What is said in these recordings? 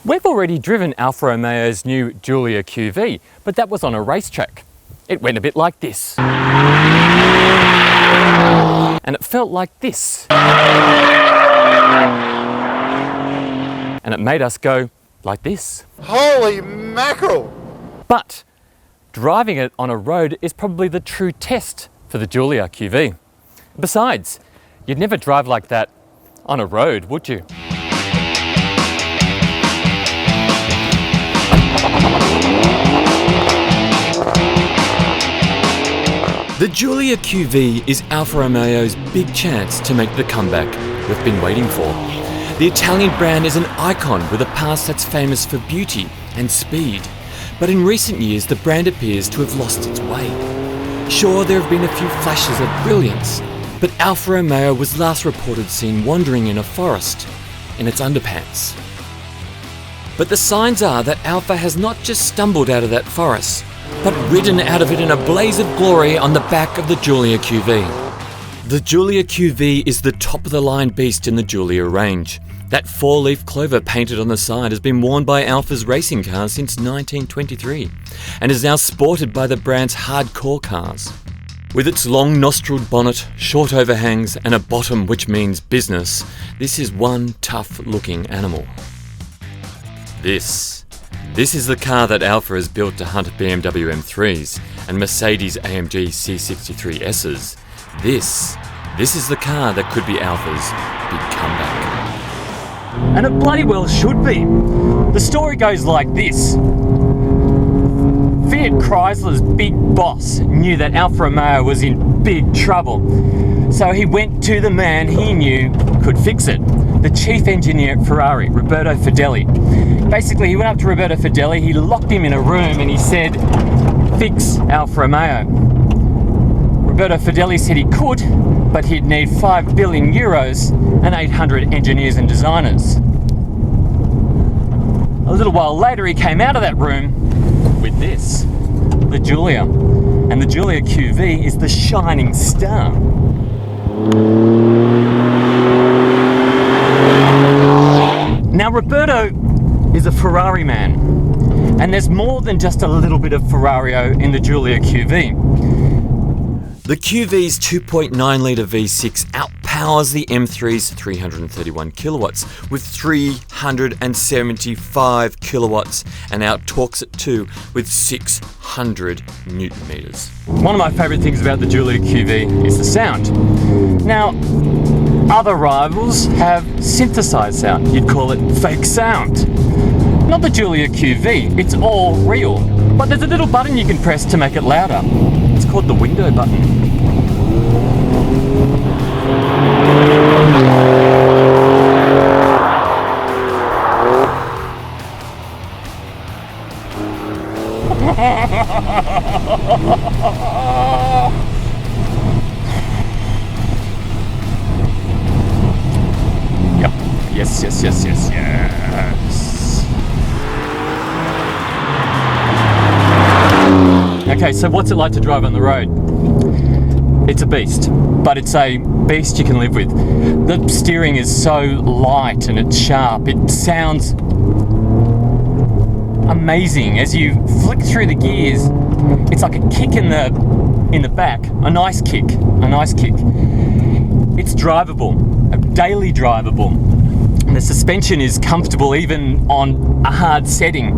We've already driven Alfa Romeo's new Giulia QV, but that was on a racetrack. It went a bit like this. And it felt like this. And it made us go like this. Holy mackerel! But driving it on a road is probably the true test for the Giulia QV. Besides, you'd never drive like that on a road, would you? The Giulia QV is Alfa Romeo's big chance to make the comeback we've been waiting for. The Italian brand is an icon with a past that's famous for beauty and speed. But in recent years, the brand appears to have lost its way. Sure, there have been a few flashes of brilliance, but Alfa Romeo was last reported seen wandering in a forest in its underpants. But the signs are that Alfa has not just stumbled out of that forest, but ridden out of it in a blaze of glory on the back of the Giulia QV. The Giulia QV is the top-of-the-line beast in the Giulia range. That four-leaf clover painted on the side has been worn by Alfa's racing cars since 1923 and is now sported by the brand's hardcore cars. With its long nostriled bonnet, short overhangs and a bottom which means business, this is one tough-looking animal. This is the car that Alfa has built to hunt BMW M3s and Mercedes AMG C63Ss. This is the car that could be Alfa's big comeback. And it bloody well should be. The story goes like this. Fiat Chrysler's big boss knew that Alfa Romeo was in big trouble. So he went to the man he knew could fix it. The chief engineer at Ferrari, Roberto Fedeli. Basically, he went up to Roberto Fedeli, he locked him in a room and he said, "Fix Alfa Romeo." Roberto Fedeli said he could, but he'd need 5 billion euros and 800 engineers and designers. A little while later, he came out of that room with this, the Giulia. And the Giulia QV is the shining star. Now, Roberto is a Ferrari man, and there's more than just a little bit of Ferrario in the Giulia QV. The QV's 2.9-litre V6 outpowers the M3's 331 kilowatts with 375 kilowatts and out-torques it too with 600 newton meters. One of my favourite things about the Giulia QV is the sound. Now, other rivals have synthesized sound. You'd call it fake sound. Not the Giulia QV, it's all real. But there's a little button you can press to make it louder. It's called the window button. Yep. Yes. Okay, so what's it like to drive on the road? It's a beast, but it's a beast you can live with. The steering is so light and it's sharp. It sounds amazing as you flick through the gears. It's like a kick in the back, a nice kick. It's drivable, daily drivable. And the suspension is comfortable even on a hard setting.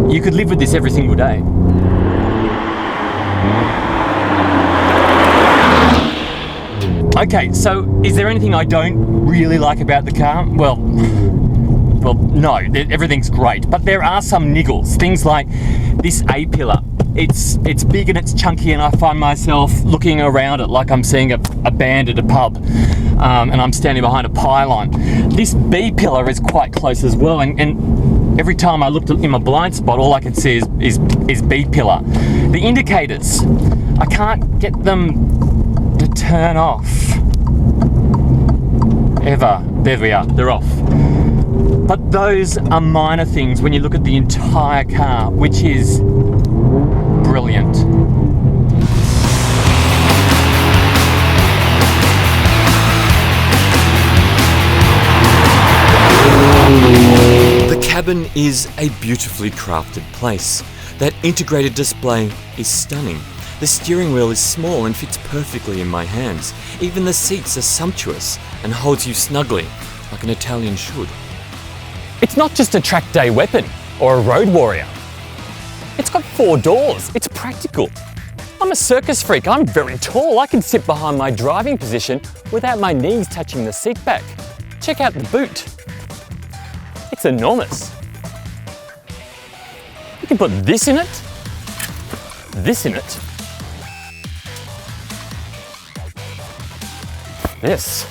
You could live with this every single day. Okay, so is there anything I don't really like about the car? Well, no, everything's great, but there are some niggles. Things like this A-pillar. It's big and it's chunky, and I find myself looking around it like I'm seeing a band at a pub, and I'm standing behind a pylon. This B-pillar is quite close as well, and every time I looked in my blind spot, all I could see is B-pillar. The indicators, I can't get them to turn off. Ever. There we are, they're off. But those are minor things when you look at the entire car, which is brilliant. The cabin is a beautifully crafted place. That integrated display is stunning. The steering wheel is small and fits perfectly in my hands. Even the seats are sumptuous and holds you snugly, like an Italian should. It's not just a track day weapon or a road warrior. It's got 4 doors. It's practical. I'm a circus freak. I'm very tall. I can sit behind my driving position without my knees touching the seat back. Check out the boot. It's enormous. You can put this in it, this in it, this.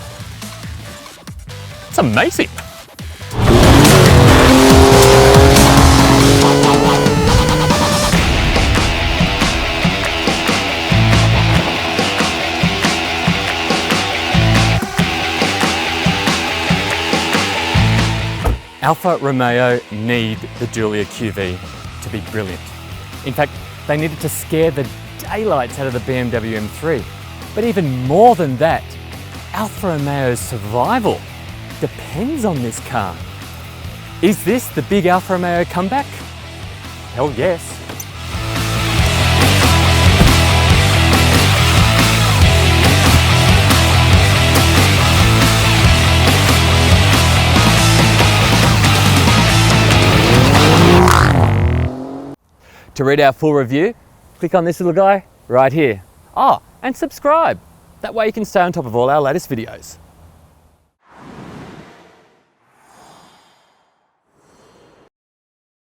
It's amazing. Alfa Romeo need the Giulia QV to be brilliant. In fact, they needed to scare the daylights out of the BMW M3. But even more than that, Alfa Romeo's survival depends on this car. Is this the big Alfa Romeo comeback? Hell yes. To read our full review, click on this little guy right here. Oh, and subscribe. That way you can stay on top of all our latest videos.